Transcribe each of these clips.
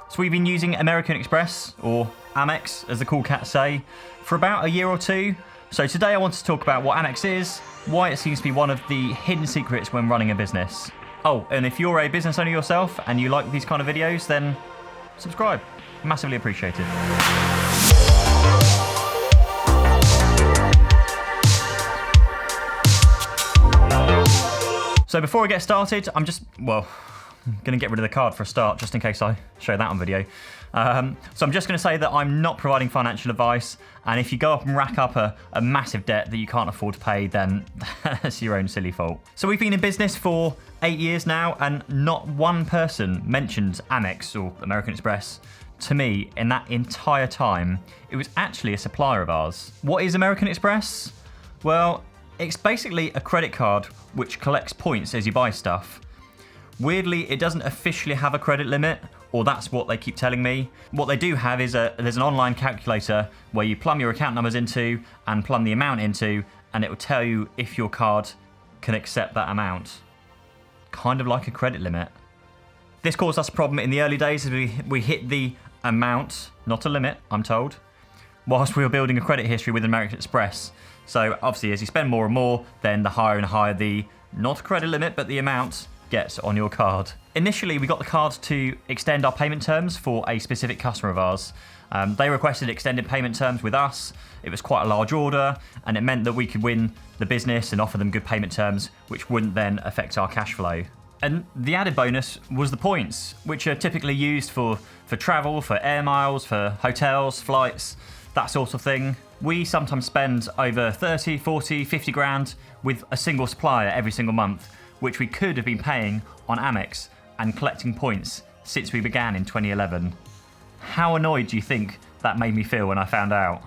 So we've been using American Express, or Amex as the cool cats say, for about a year or two. So today I want to talk about what Amex is, why it seems to be one of the hidden secrets when running a business. Oh, and if you're a business owner yourself and you like these kind of videos, then subscribe. Massively appreciated. So before I get started, I'm going to get rid of the card for a start, just in case I show that on video. So I'm just going to say that I'm not providing financial advice, and if you go up and rack up a massive debt that you can't afford to pay, then that's your own silly fault. So we've been in business for 8 years now, and not one person mentioned Amex or American Express to me in that entire time. It was actually a supplier of ours. What is American Express? Well, it's basically a credit card which collects points as you buy stuff. Weirdly, it doesn't officially have a credit limit, or that's what they keep telling me. What they do have is there's an online calculator where you plumb your account numbers into and plumb the amount into, and it will tell you if your card can accept that amount. Kind of like a credit limit. This caused us a problem in the early days as we hit the amount, not a limit, I'm told, whilst we were building a credit history with American Express. So obviously as you spend more and more, then the higher and higher the, not credit limit, but the amount gets on your card. Initially, we got the card to extend our payment terms for a specific customer of ours. They requested extended payment terms with us. It was quite a large order, and it meant that we could win the business and offer them good payment terms, which wouldn't then affect our cash flow. And the added bonus was the points, which are typically used for travel, for air miles, for hotels, flights, that sort of thing. We sometimes spend over 30, 40, 50 grand with a single supplier every single month, which we could have been paying on Amex and collecting points since we began in 2011. How annoyed do you think that made me feel when I found out?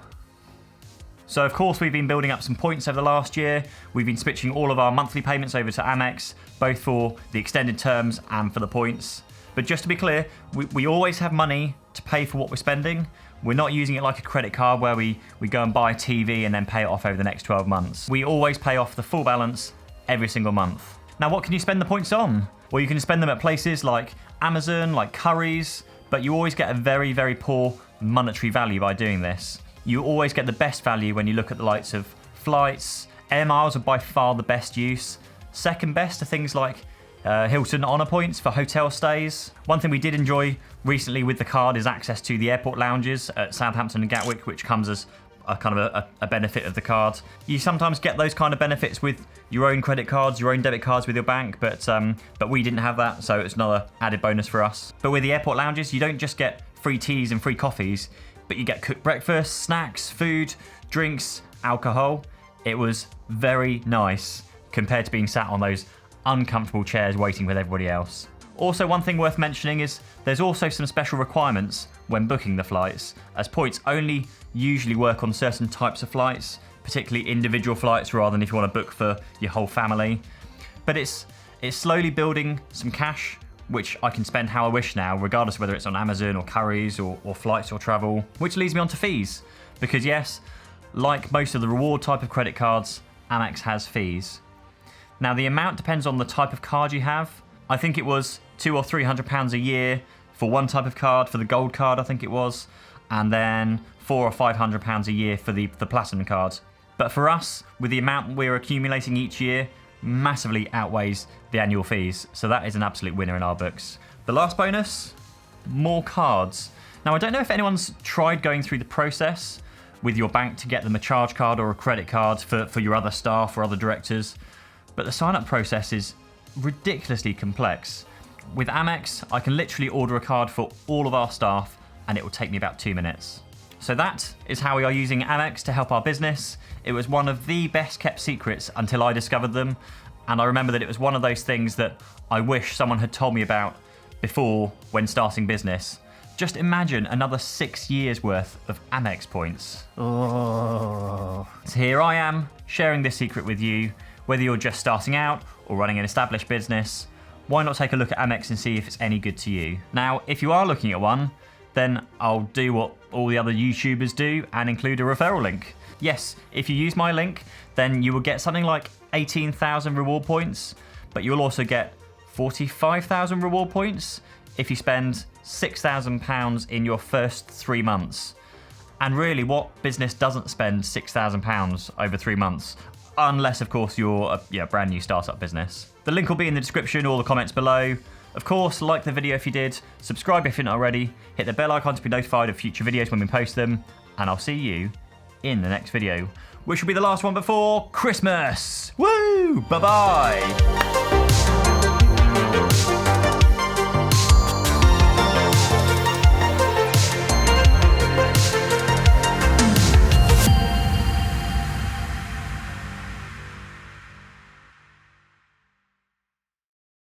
So of course we've been building up some points over the last year. We've been switching all of our monthly payments over to Amex, both for the extended terms and for the points. But just to be clear, we always have money to pay for what we're spending. We're not using it like a credit card where we go and buy a TV and then pay it off over the next 12 months. We always pay off the full balance every single month. Now, what can you spend the points on? Well, you can spend them at places like Amazon, like Enquiries, but you always get a very, very poor monetary value by doing this. You always get the best value when you look at the likes of flights. Air miles are by far the best use. Second best are things like Hilton Honor Points for hotel stays. One thing we did enjoy recently with the card is access to the airport lounges at Southampton and Gatwick, which comes as a kind of a benefit of the card. You sometimes get those kind of benefits with your own credit cards, your own debit cards with your bank, but we didn't have that, so it's another added bonus for us. But with the airport lounges, you don't just get free teas and free coffees, but you get cooked breakfast, snacks, food, drinks, alcohol. It was very nice compared to being sat on those uncomfortable chairs waiting with everybody else. Also, one thing worth mentioning is there's also some special requirements when booking the flights, as points only usually work on certain types of flights, particularly individual flights rather than if you want to book for your whole family. But it's slowly building some cash, which I can spend how I wish now, regardless of whether it's on Amazon or Currys or flights or travel, which leads me on to fees. Because yes, like most of the reward type of credit cards, Amex has fees. Now the amount depends on the type of card you have. I think it was £200 or £300 a year for one type of card, for the gold card I think it was, and then £400 or £500 a year for the platinum card. But for us, with the amount we're accumulating each year, massively outweighs the annual fees, so that is an absolute winner in our books. The last bonus, more cards. Now I don't know if anyone's tried going through the process with your bank to get them a charge card or a credit card for your other staff or other directors, but the sign-up process is ridiculously complex. With Amex, I can literally order a card for all of our staff and it will take me about 2 minutes. So that is how we are using Amex to help our business. It was one of the best kept secrets until I discovered them, and I remember that it was one of those things that I wish someone had told me about before when starting business. Just imagine another 6 years worth of Amex points. Oh. So here I am sharing this secret with you. Whether you're just starting out or running an established business, why not take a look at Amex and see if it's any good to you? Now, if you are looking at one, then I'll do what all the other YouTubers do and include a referral link. Yes, if you use my link, then you will get something like 18,000 reward points, but you'll also get 45,000 reward points if you spend £6,000 in your first 3 months. And really, what business doesn't spend £6,000 over 3 months? Unless, of course, you're a brand new startup business. The link will be in the description or the comments below. Of course, like the video if you did, subscribe if you're not already, hit the bell icon to be notified of future videos when we post them, and I'll see you in the next video, which will be the last one before Christmas. Woo! Bye-bye!